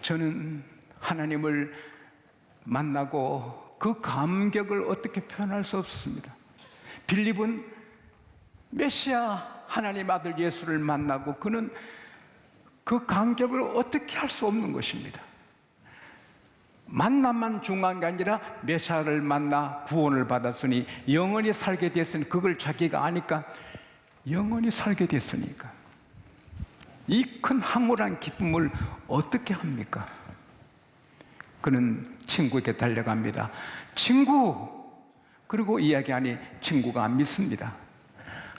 저는 하나님을 만나고 그 감격을 어떻게 표현할 수 없었습니다. 빌립은 메시아 하나님 아들 예수를 만나고 그는 그 감격을 어떻게 할 수 없는 것입니다. 만남만 중요한 게 아니라 메시아를 만나 구원을 받았으니 영원히 살게 됐으니 그걸 자기가 아니까 영원히 살게 됐으니까 이 큰 황홀한 기쁨을 어떻게 합니까? 그는 친구에게 달려갑니다. 친구! 그리고 이야기하니 친구가 안 믿습니다.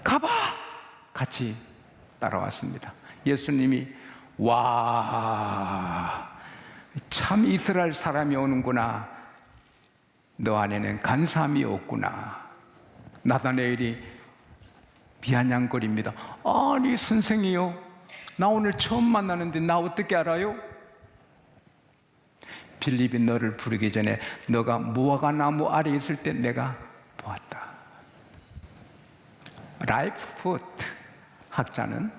가봐! 같이 따라왔습니다. 예수님이 와, 참 이스라엘 사람이 오는구나. 너 안에는 간사함이 없구나. 나다나엘이 비아냥거립니다. 아니 선생이요, 나 오늘 처음 만나는데 나 어떻게 알아요? 빌립이 너를 부르기 전에 너가 무화과 나무 아래 있을 때 내가 보았다. 라이프 푸트 학자는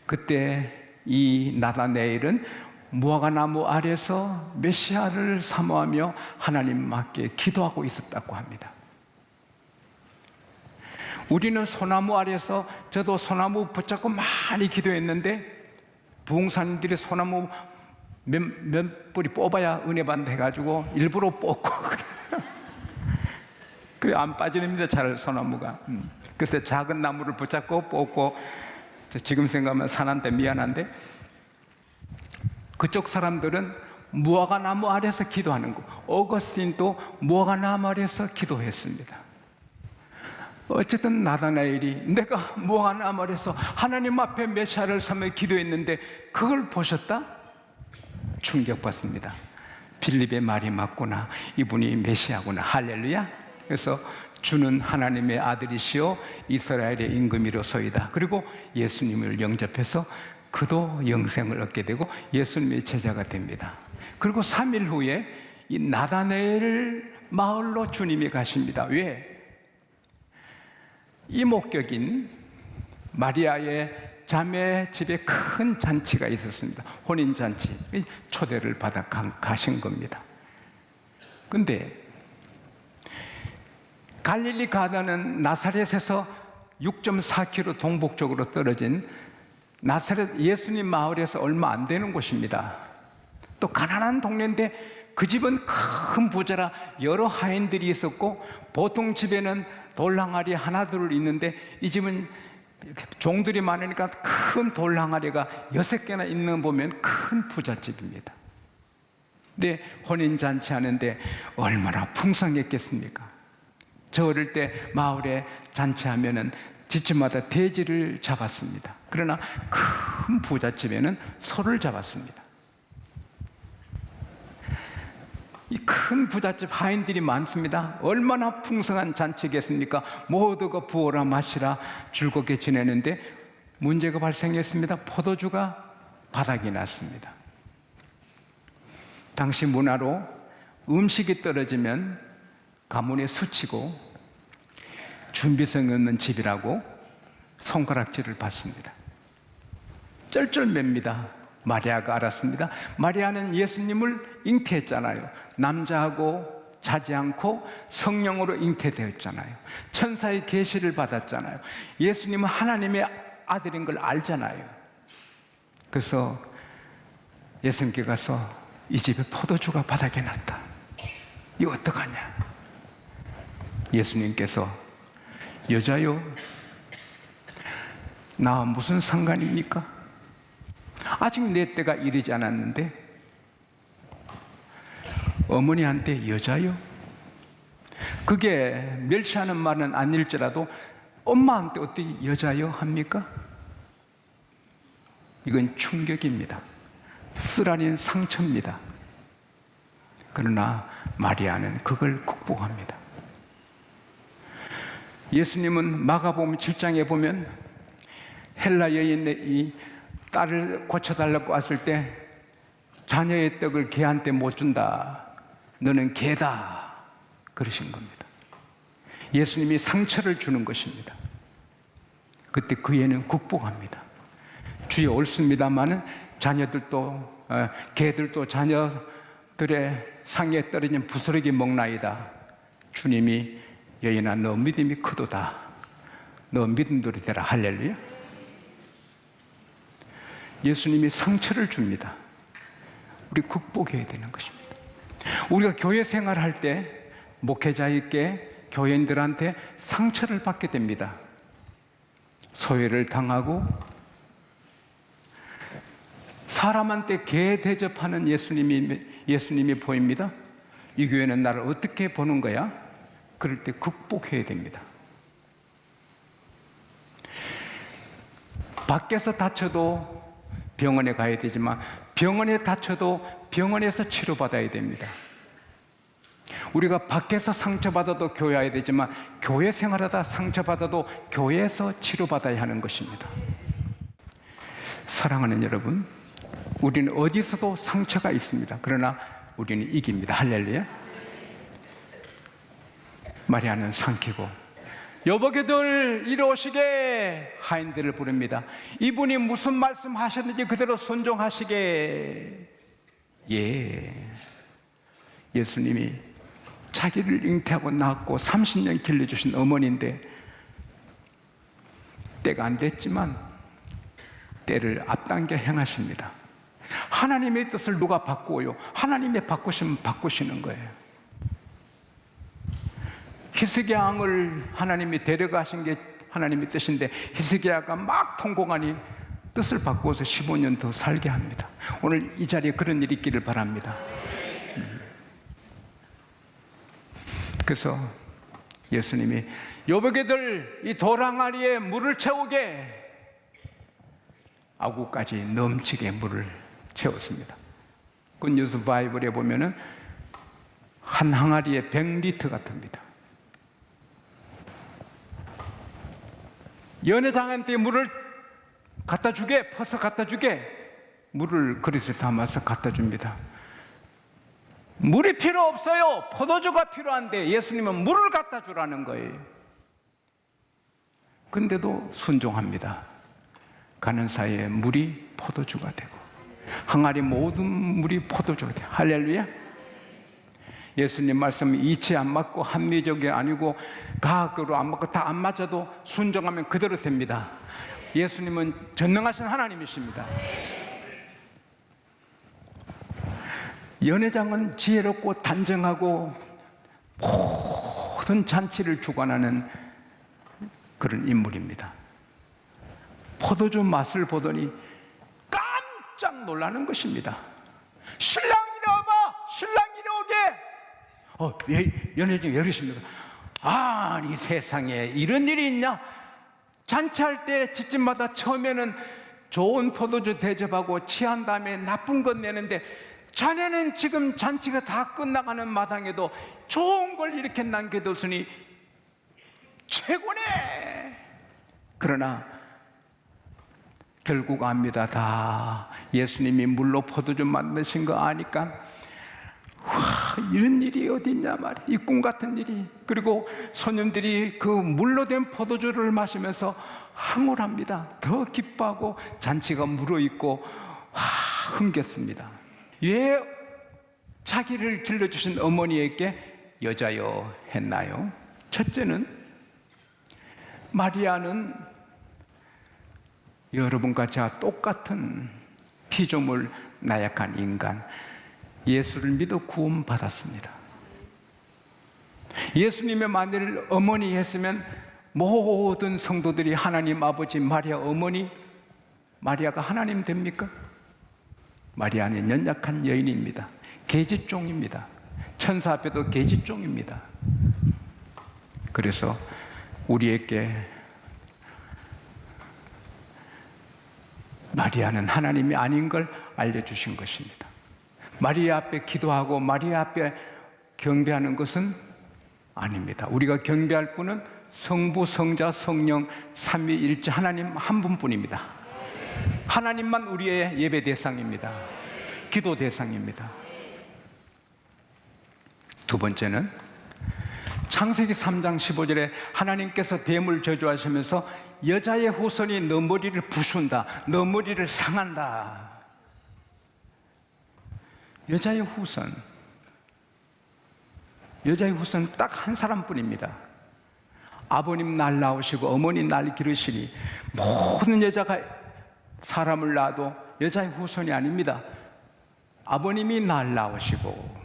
그때 이 나다나엘은 무화과 나무 아래서 메시아를 사모하며 하나님께 기도하고 있었다고 합니다. 우리는 소나무 아래서, 저도 소나무 붙잡고 많이 기도했는데 부흥사님들이 소나무 몇 뿌리 뽑아야 은혜 받는다 해가지고 일부러 뽑고 그래 안 빠집니다. 잘 소나무가. 그래서 작은 나무를 붙잡고 뽑고, 지금 생각하면 산한테 미안한데 그쪽 사람들은 무화과 나무 아래서 기도하는 거. 어거스틴도 무화과 나무 아래서 기도했습니다. 어쨌든 나다나엘이 내가 무화과 나무 아래서 하나님 앞에 메시아를 삼아 기도했는데 그걸 보셨다? 충격받습니다. 빌립의 말이 맞구나. 이분이 메시아구나. 할렐루야. 그래서 주는 하나님의 아들이시오 이스라엘의 임금이로소이다. 그리고 예수님을 영접해서 그도 영생을 얻게 되고 예수님의 제자가 됩니다. 그리고 3일 후에 이 나다나엘 마을로 주님이 가십니다. 왜? 이목격인 마리아의 자매 집에 큰 잔치가 있었습니다. 혼인잔치. 초대를 받아 가신 겁니다. 근데 갈릴리 가나는 나사렛에서 6.4km 동북쪽으로 떨어진 나사렛 예수님 마을에서 얼마 안 되는 곳입니다. 또 가난한 동네인데 그 집은 큰 부자라 여러 하인들이 있었고, 보통 집에는 돌항아리 하나둘 있는데 이 집은 종들이 많으니까 큰 돌항아리가 6개나 있는 보면 큰 부잣집입니다. 근데 혼인잔치 하는데 얼마나 풍성했겠습니까? 저 어릴 때 마을에 잔치하면은 집집마다 돼지를 잡았습니다. 그러나 큰 부잣집에는 소를 잡았습니다. 이 큰 부잣집 하인들이 많습니다. 얼마나 풍성한 잔치겠습니까? 모두가 부어라 마시라 즐겁게 지내는데 문제가 발생했습니다. 포도주가 바닥이 났습니다. 당시 문화로 음식이 떨어지면 가문에 스치고 준비성이 없는 집이라고 손가락질을 받습니다. 쩔쩔맵니다. 마리아가 알았습니다. 마리아는 예수님을 잉태했잖아요. 남자하고 자지 않고 성령으로 잉태되었잖아요. 천사의 계시를 받았잖아요. 예수님은 하나님의 아들인 걸 알잖아요. 그래서 예수님께 가서 이 집에 포도주가 바닥에 났다. 이거 어떡하냐? 예수님께서 여자요, 나와 무슨 상관입니까? 아직 내 때가 이르지 않았는데 어머니한테 여자요? 그게 멸시하는 말은 아닐지라도 엄마한테 어떻게 여자요 합니까? 이건 충격입니다. 쓰라린 상처입니다. 그러나 마리아는 그걸 극복합니다. 예수님은 마가복음 7장에 보면 헬라 여인의 이 딸을 고쳐달라고 왔을 때 자녀의 떡을 개한테 못 준다. 너는 개다. 그러신 겁니다. 예수님이 상처를 주는 것입니다. 그때 그 애는 극복합니다. 주여 옳습니다마는 자녀들도 개들도 자녀들의 상에 떨어진 부스러기 먹나이다. 주님이 여인아 너 믿음이 크도다. 너 믿음대로 되라. 할렐루야. 예수님이 상처를 줍니다. 우리 극복해야 되는 것입니다. 우리가 교회 생활할 때 목회자에게 교인들한테 상처를 받게 됩니다. 소외를 당하고 사람한테 개 대접하는 예수님이 보입니다. 이 교회는 나를 어떻게 보는 거야? 그럴 때 극복해야 됩니다. 밖에서 다쳐도 병원에 가야 되지만 병원에 다쳐도 병원에서 치료받아야 됩니다. 우리가 밖에서 상처받아도 교회 와야 되지만 교회 생활하다 상처받아도 교회에서 치료받아야 하는 것입니다. 사랑하는 여러분, 우리는 어디서도 상처가 있습니다. 그러나 우리는 이깁니다. 할렐루야. 마리아는 삼키고 여보게들 이리 오시게 하인들을 부릅니다. 이분이 무슨 말씀 하셨는지 그대로 순종하시게. 예수님이 자기를 잉태하고 낳았고 30년 길러주신 어머니인데 때가 안 됐지만 때를 앞당겨 행하십니다. 하나님의 뜻을 누가 바꾸어요? 하나님이 바꾸시면 바꾸시는 거예요. 히스기야 왕을 하나님이 데려가신 게 하나님의 뜻인데 히스기야가 막 통곡하니 뜻을 바꾸어서 15년 더 살게 합니다. 오늘 이 자리에 그런 일이 있기를 바랍니다. 그래서 예수님이 여보게들 이 도랑아리에 물을 채우게 아구까지 넘치게 물을 채웠습니다. 굿뉴스 바이블에 보면은 한 항아리에 100리터 같습니다. 연회장한테 물을 갖다 주게, 퍼서 갖다 주게 물을 그릇에 담아서 갖다 줍니다. 물이 필요 없어요. 포도주가 필요한데 예수님은 물을 갖다 주라는 거예요. 근데도 순종합니다. 가는 사이에 물이 포도주가 되고 항아리 모든 물이 포도주가 돼요. 할렐루야. 예수님 말씀 이치 안 맞고 합리적이 아니고 과학으로 안 맞고 다 안 맞아도 순종하면 그대로 됩니다. 예수님은 전능하신 하나님이십니다. 연회장은 지혜롭고 단정하고 모든 잔치를 주관하는 그런 인물입니다. 포도주 맛을 보더니 깜짝 놀라는 것입니다. 신랑 이리 와봐! 신랑 이리 오게! 연회장이 왜 이러십니까? 아니 세상에 이런 일이 있냐? 잔치할 때 집집마다 처음에는 좋은 포도주 대접하고 취한 다음에 나쁜 것 내는데 자네는 지금 잔치가 다 끝나가는 마당에도 좋은 걸 이렇게 남겨뒀으니 최고네. 그러나 결국 압니다. 다 예수님이 물로 포도주 만드신 거 아니까 이런 일이 어디 있냐 말이야. 이 꿈 같은 일이. 그리고 손님들이 그 물로 된 포도주를 마시면서 황홀합니다. 더 기뻐하고 잔치가 무르익고 흥겼습니다. 왜 자기를 길러주신 어머니에게 여자여 했나요? 첫째는 마리아는 여러분과 제가 똑같은 피조물 나약한 인간 예수를 믿어 구원받았습니다. 예수님의 만일 어머니 했으면 모든 성도들이 하나님 아버지 마리아 어머니 마리아가 하나님 됩니까? 마리아는 연약한 여인입니다. 계집종입니다. 천사 앞에도 계집종입니다. 그래서 우리에게 마리아는 하나님이 아닌 걸 알려주신 것입니다. 마리아 앞에 기도하고 마리아 앞에 경배하는 것은 아닙니다. 우리가 경배할 분은 성부, 성자, 성령, 삼위일체 하나님 한 분뿐입니다. 하나님만 우리의 예배 대상입니다. 기도 대상입니다. 두 번째는 창세기 3장 15절에 하나님께서 뱀을 저주하시면서 여자의 후손이 너 머리를 부순다, 너 머리를 상한다. 여자의 후손 딱 한 사람뿐입니다. 아버님 날 낳으시고 어머니 날 기르시니 모든 여자가 사람을 낳아도 여자의 후손이 아닙니다. 아버님이 날 낳으시고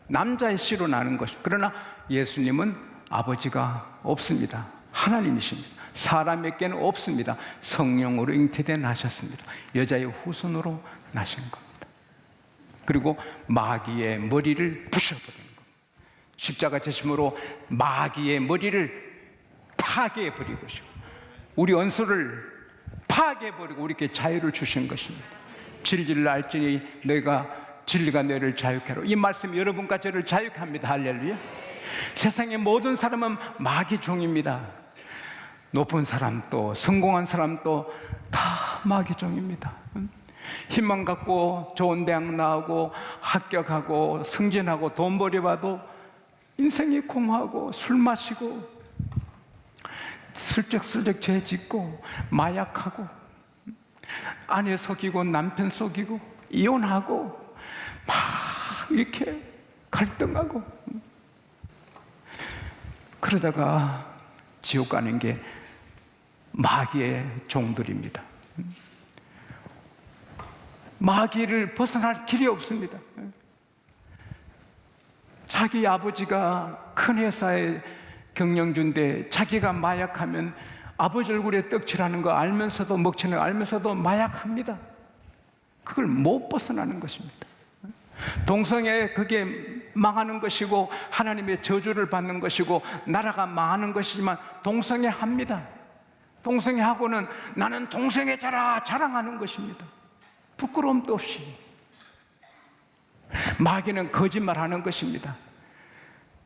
남자의 씨로 나는 것이. 그러나 예수님은 아버지가 없습니다. 하나님이십니다. 사람에게는 없습니다. 성령으로 잉태돼 나셨습니다. 여자의 후손으로 나신 겁니다. 그리고 마귀의 머리를 부셔버리는 겁니다. 십자가 제심으로 마귀의 머리를 파괴해버리고 우리 원수를 파괴해버리고 우리에게 자유를 주신 것입니다. 진리를 알지니 너희가 진리가 너희를 자유케 하라. 이 말씀이 여러분과 저를 자유케 합니다. 할렐루야. 세상의 모든 사람은 마귀 종입니다. 높은 사람도 성공한 사람도 다 마귀 종입니다. 힘만 갖고 좋은 대학 나오고 합격하고 승진하고 돈 벌여봐도 인생이 공허하고 술 마시고 슬쩍슬쩍 죄 짓고 마약하고 아내 속이고 남편 속이고 이혼하고 막 이렇게 갈등하고 그러다가 지옥 가는 게 마귀의 종들입니다. 마귀를 벗어날 길이 없습니다. 자기 아버지가 큰 회사의 경영주인데 자기가 마약하면 아버지 얼굴에 떡칠하는 거 알면서도 먹칠하는 거 알면서도 마약합니다. 그걸 못 벗어나는 것입니다. 동성애 그게 망하는 것이고 하나님의 저주를 받는 것이고 나라가 망하는 것이지만 동성애 합니다. 동성애 하고는 나는 동성애자라 자랑하는 것입니다. 부끄러움도 없이. 마귀는 거짓말하는 것입니다.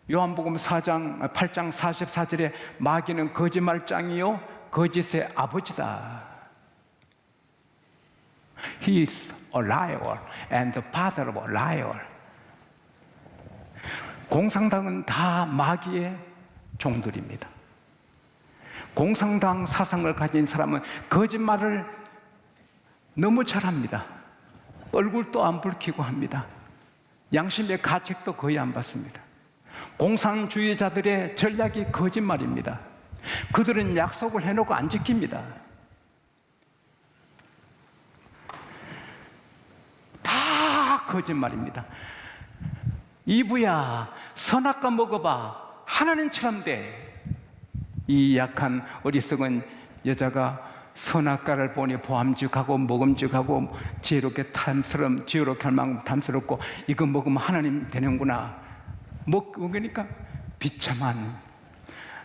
요한복음 4장 8장 44절에 마귀는 거짓말장이요 거짓의 아버지다. He is a liar and the father of a liar. 공산당은 다 마귀의 종들입니다. 공산당 사상을 가진 사람은 거짓말을 너무 잘합니다. 얼굴도 안 붉히고 합니다. 양심의 가책도 거의 안 받습니다. 공산주의자들의 전략이 거짓말입니다. 그들은 약속을 해놓고 안 지킵니다. 다 거짓말입니다. 이브야, 선악과 먹어봐. 하나님처럼 돼. 이 약한 어리석은 여자가 선악과를 보니 보암직하고 먹음직하고 지혜롭게 탐스러움, 지혜롭게 할 만큼 탐스럽고 이거 먹으면 하나님 되는구나. 먹으니까 비참한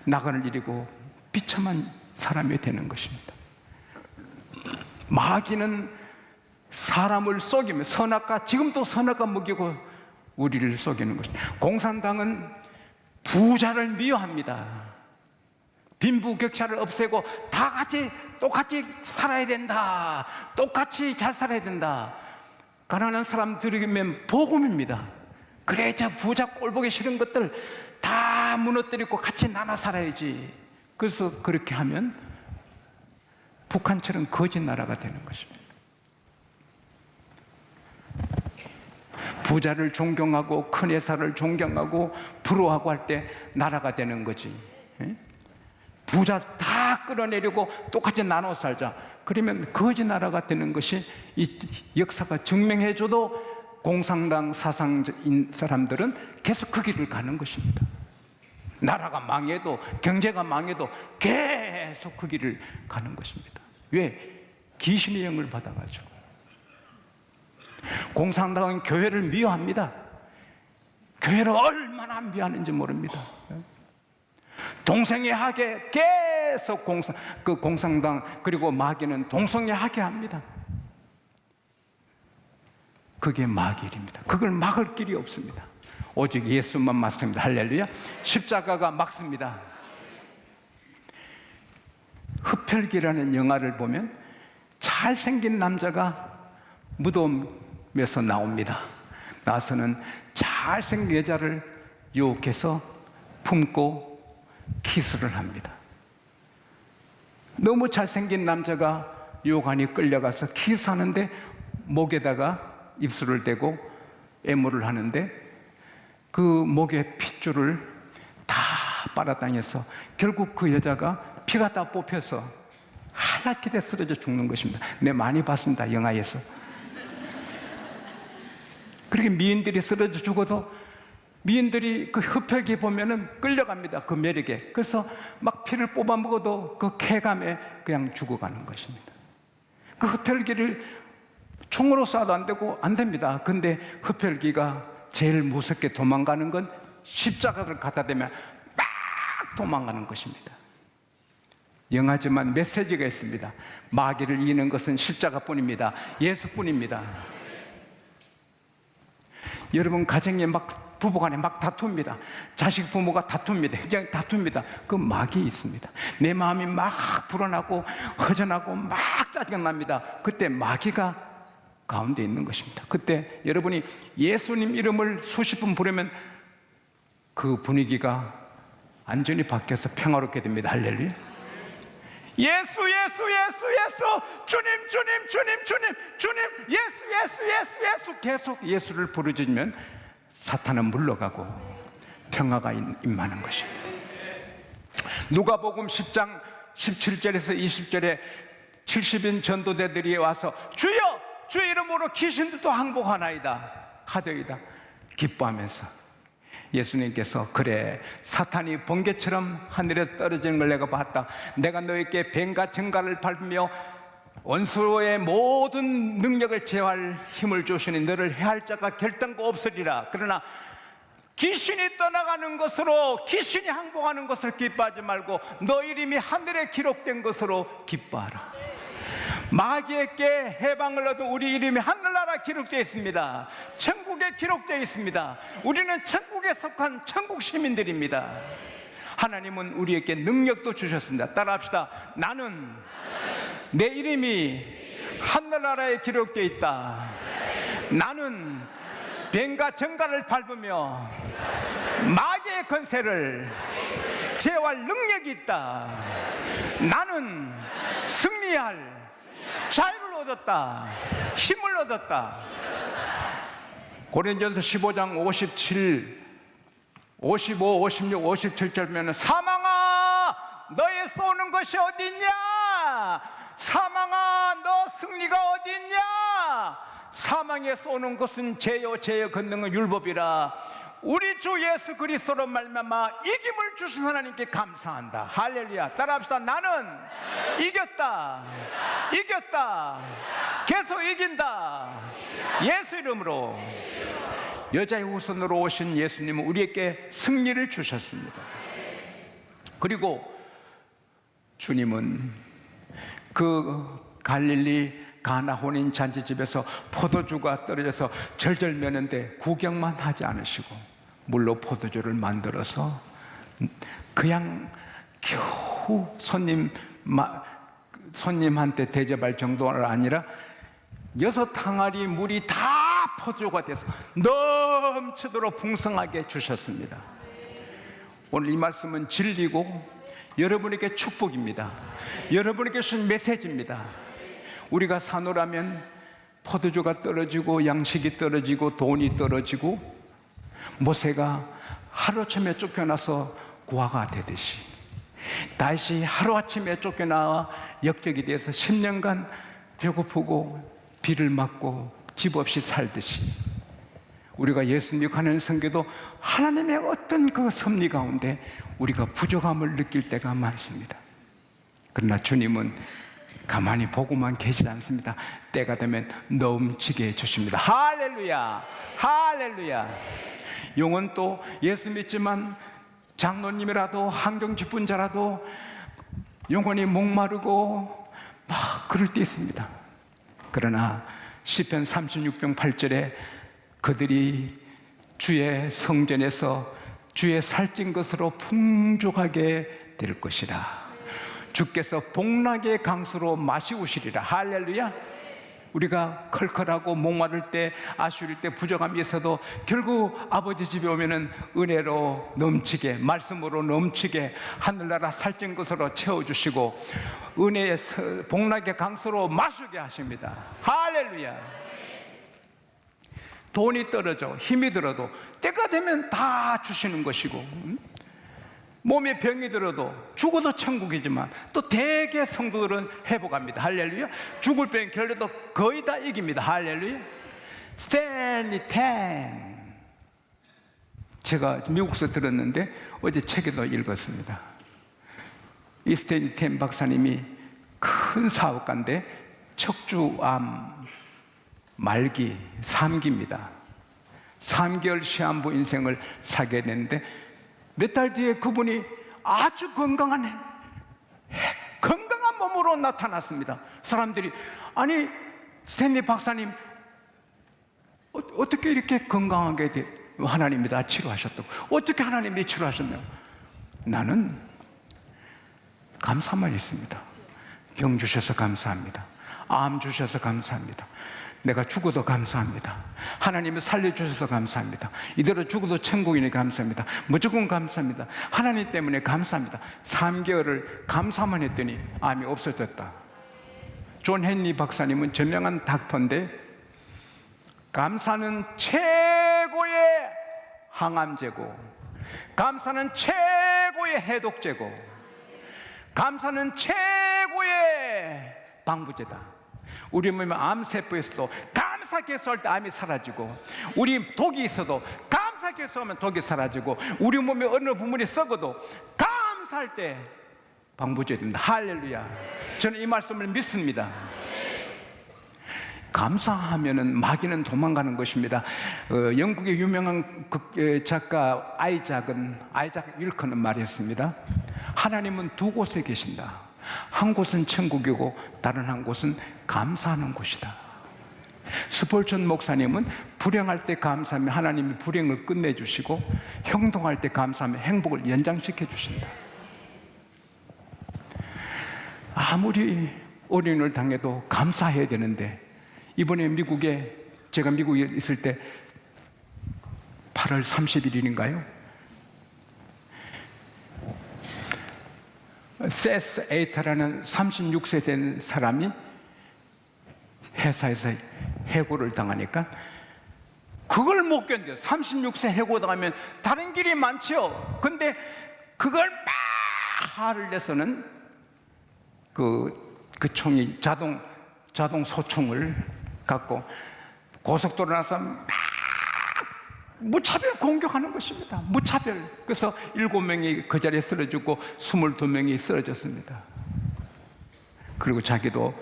나그네를 이루고 비참한 사람이 되는 것입니다. 마귀는 사람을 속이며 선악과, 지금도 선악과 먹이고 우리를 속이는 것입니다. 공산당은 부자를 미워합니다. 빈부격차를 없애고 다 같이 똑같이 살아야 된다. 똑같이 잘 살아야 된다. 가난한 사람들에게는 복음입니다. 그래, 저 부자 꼴 보기 싫은 것들 다 무너뜨리고 같이 나눠 살아야지. 그래서 그렇게 하면 북한처럼 거짓 나라가 되는 것입니다. 부자를 존경하고 큰 회사를 존경하고 부러워하고 할 때 나라가 되는 거지. 부자 다 끌어내리고 똑같이 나눠 살자. 그러면 거짓 나라가 되는 것이 이 역사가 증명해줘도 공산당 사상인 사람들은 계속 그 길을 가는 것입니다. 나라가 망해도 경제가 망해도 계속 그 길을 가는 것입니다. 왜? 귀신의 영을 받아가지고. 공산당은 교회를 미워합니다. 교회를 얼마나 미워하는지 모릅니다. 동성애하게 계속 공산당 그리고 마귀는 동성애하게 합니다. 그게 마귀입니다. 그걸 막을 길이 없습니다. 오직 예수만 막습니다. 할렐루야. 십자가가 막습니다. 흡혈귀라는 영화를 보면 잘생긴 남자가 무덤에서 나옵니다. 나서는 잘생긴 여자를 유혹해서 품고 키스를 합니다. 너무 잘생긴 남자가 유혹하니 끌려가서 키스하는데 목에다가 입술을 대고 애모를 하는데 그 목에 핏줄을 다 빨아당겨서 결국 그 여자가 피가 다 뽑혀서 하얗게 돼 쓰러져 죽는 것입니다. 네, 많이 봤습니다, 영화에서. 그렇게 미인들이 쓰러져 죽어도 미인들이 그 흡혈귀 보면은 끌려갑니다, 그 매력에. 그래서 막 피를 뽑아 먹어도 그 쾌감에 그냥 죽어가는 것입니다. 그 흡혈귀를 총으로 쏴도 안 되고 안 됩니다. 근데 흡혈귀가 제일 무섭게 도망가는 건 십자가를 갖다 대면 딱 도망가는 것입니다. 영하지만 메시지가 있습니다. 마귀를 이기는 것은 십자가뿐입니다. 예수뿐입니다. 여러분, 가정에 막 부부간에 막 다툽니다. 자식 부모가 다툽니다. 그냥 다툽니다. 그 마귀 있습니다. 내 마음이 막 불안하고 허전하고 막 짜증납니다. 그때 마귀가 가운데 있는 것입니다. 그때 여러분이 예수님 이름을 수십 번 부르면 그 분위기가 완전히 바뀌어서 평화롭게 됩니다. 할렐루야. 예수, 예수, 예수, 예수, 주님, 주님, 주님, 주님, 주님, 예수, 예수, 예수, 예수, 계속 예수를 부르짖으면 사탄은 물러가고 평화가 임하는 것입니다. 누가복음 10장 17절에서 20절에 70인 전도대들이 와서 주여, 주의 이름으로 귀신들도 항복하나이다 하더이다 기뻐하면서 예수님께서 그래, 사탄이 번개처럼 하늘에 떨어지는 걸 내가 봤다. 내가 너에게 뱀과 정갈을 밟으며 원수의 모든 능력을 제어할 힘을 주시니 너를 해할 자가 결단코 없으리라. 그러나 귀신이 떠나가는 것으로, 귀신이 항복하는 것을 기뻐하지 말고 너 이름이 하늘에 기록된 것으로 기뻐하라. 마귀에게 해방을 얻은 우리 이름이 하늘나라 기록되어 있습니다. 천국에 기록되어 있습니다. 우리는 천국에 속한 천국 시민들입니다. 하나님은 우리에게 능력도 주셨습니다. 따라합시다. 나는 내 이름이 하늘나라에 기록되어 있다. 나는 뱀과 정갈을 밟으며 마귀의 권세를 제어할 능력이 있다. 나는 승리할 자유를 얻었다. 힘을 얻었다. 고린도전서 15장 57, 55, 56, 57절 보면 사망아 너의 쏘는 것이 어딨냐? 사망아 너 승리가 어딨냐? 사망에 쏘는 것은 죄요 죄의 권능은 율법이라. 우리 주 예수 그리스도로 말미암아 이김을 주신 하나님께 감사한다. 할렐루야. 따라합시다. 나는 이겼다. 이겼다. 계속 이긴다. 예수 이름으로. 여자의 후손으로 오신 예수님은 우리에게 승리를 주셨습니다. 그리고 주님은 그 갈릴리 가나 혼인 잔치집에서 포도주가 떨어져서 절절 매는데 구경만 하지 않으시고 물로 포도주를 만들어서 그냥 겨우 손님한테 대접할 정도가 아니라 6항아리 물이 다 포도주가 돼서 넘치도록 풍성하게 주셨습니다. 오늘 이 말씀은 진리고 여러분에게 축복입니다. 여러분에게 주신 메시지입니다. 우리가 사노라면 포도주가 떨어지고 양식이 떨어지고 돈이 떨어지고 모세가 하루아침에 쫓겨나서 고아가 되듯이 다시 하루아침에 쫓겨나와 역적이 돼서 10년간 배고프고 비를 맞고 집 없이 살듯이 우리가 예수 믿고 하는 선교도 하나님의 어떤 그 섭리 가운데 우리가 부족함을 느낄 때가 많습니다. 그러나 주님은 가만히 보고만 계시지 않습니다. 때가 되면 넘치게 해주십니다. 할렐루야. 할렐루야. 영혼 또 예수 믿지만 장로님이라도 환경직분자라도 영혼이 목마르고 막 그럴 때 있습니다. 그러나 시편 36편 8절에 그들이 주의 성전에서 주의 살찐 것으로 풍족하게 될 것이라. 주께서 복락의 강수로 마시우시리라. 할렐루야. 우리가 컬컬하고 목마를 때 아쉬울 때 부족함이 있어도 결국 아버지 집에 오면은 은혜로 넘치게 말씀으로 넘치게 하늘나라 살찐 것으로 채워주시고 은혜의 복락의 강수로 마시게 하십니다. 할렐루야. 돈이 떨어져 힘이 들어도 때가 되면 다 주시는 것이고, 몸에 병이 들어도 죽어도 천국이지만 또 대개 성도들은 회복합니다. 할렐루야. 죽을 병 결례도 거의 다 이깁니다. 할렐루야. 스탠리 텐, 제가 미국에서 들었는데 어제 책에도 읽었습니다. 이 스탠리 텐 박사님이 큰 사업가인데 척추암 말기 3기입니다. 3개월 시한부 인생을 살게 됐는데 몇 달 뒤에 그분이 아주 건강한 몸으로 나타났습니다. 사람들이, 아니 스탠리 박사님 어떻게 이렇게 건강하게 하나님이 다 치료하셨다고. 어떻게 하나님이 치료하셨나요? 나는 감사만 했습니다. 병 주셔서 감사합니다. 암 주셔서 감사합니다. 내가 죽어도 감사합니다. 하나님이 살려주셔서 감사합니다. 이대로 죽어도 천국이니 감사합니다. 무조건 감사합니다. 하나님 때문에 감사합니다. 3개월을 감사만 했더니 암이 없어졌다. 존 헨리 박사님은 저명한 닥터인데, 감사는 최고의 항암제고, 감사는 최고의 해독제고, 감사는 최고의 방부제다. 우리 몸에 암세포에서도 감사하게 쏠 때 암이 사라지고, 우리 독이 있어도 감사하게 쏘면 독이 사라지고, 우리 몸의 어느 부분이 썩어도 감사할 때 방부제 됩니다. 할렐루야. 저는 이 말씀을 믿습니다. 감사하면은 마귀는 도망가는 것입니다. 영국의 유명한 작가 아이작 윌커는 말했습니다. 하나님은 두 곳에 계신다. 한 곳은 천국이고 다른 한 곳은 감사하는 곳이다. 스폴전 목사님은 불행할 때 감사하면 하나님이 불행을 끝내주시고, 형통할 때 감사하면 행복을 연장시켜 주신다. 아무리 어려움을 당해도 감사해야 되는데, 이번에 제가 미국에 있을 때 8월 30일인가요? 세스 에이타라는 36세 된 사람이 회사에서 해고를 당하니까 그걸 못 견뎌요. 36세 해고당하면 다른 길이 많죠. 근데 그걸 막 화를 내서는 그 총이 자동 소총을 갖고 고속도로 나서 막 무차별 공격하는 것입니다. 무차별. 그래서 7명이 그 자리에 쓰러지고 22명이 쓰러졌습니다. 그리고 자기도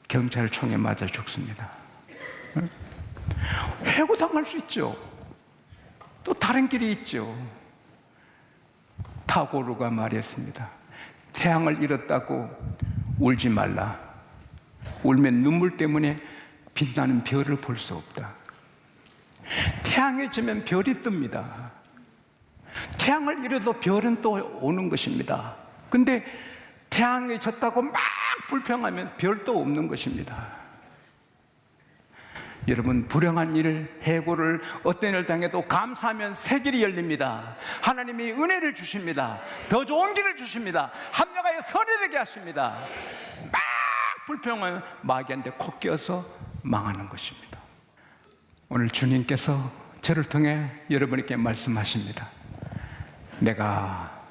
경찰총에 맞아 죽습니다. 해고당할 수 있죠. 또 다른 길이 있죠. 타고르가 말했습니다. 태양을 잃었다고 울지 말라. 울면 눈물 때문에 빛나는 별을 볼 수 없다. 태양이 지면 별이 뜹니다. 태양을 잃어도 별은 또 오는 것입니다. 근데 태양이 졌다고 막 불평하면 별도 없는 것입니다. 여러분, 불행한 일, 해고를 어떤 일을 당해도 감사하면 새 길이 열립니다. 하나님이 은혜를 주십니다. 더 좋은 길을 주십니다. 합력하여 선이 되게 하십니다. 막 불평하면 마귀한테 콕 끼어서 망하는 것입니다. 오늘 주님께서 저를 통해 여러분에게 말씀하십니다. 내가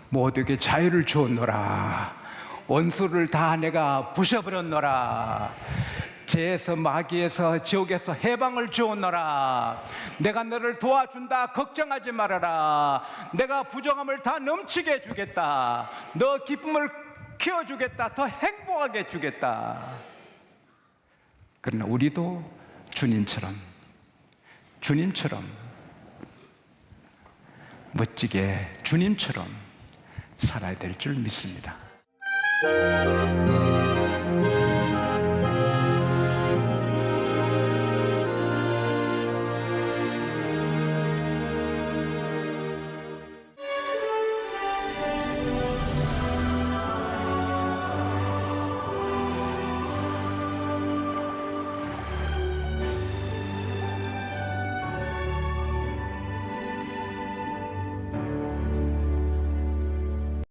모두에게 자유를 주었노라. 원수를 다 내가 부셔버렸노라. 죄에서 마귀에서 지옥에서 해방을 주었노라. 내가 너를 도와준다. 걱정하지 말아라. 내가 부정함을 다 넘치게 해주겠다. 너 기쁨을 키워주겠다. 더 행복하게 해주겠다. 그러나 우리도 주님처럼 멋지게 주님처럼 살아야 될 줄 믿습니다.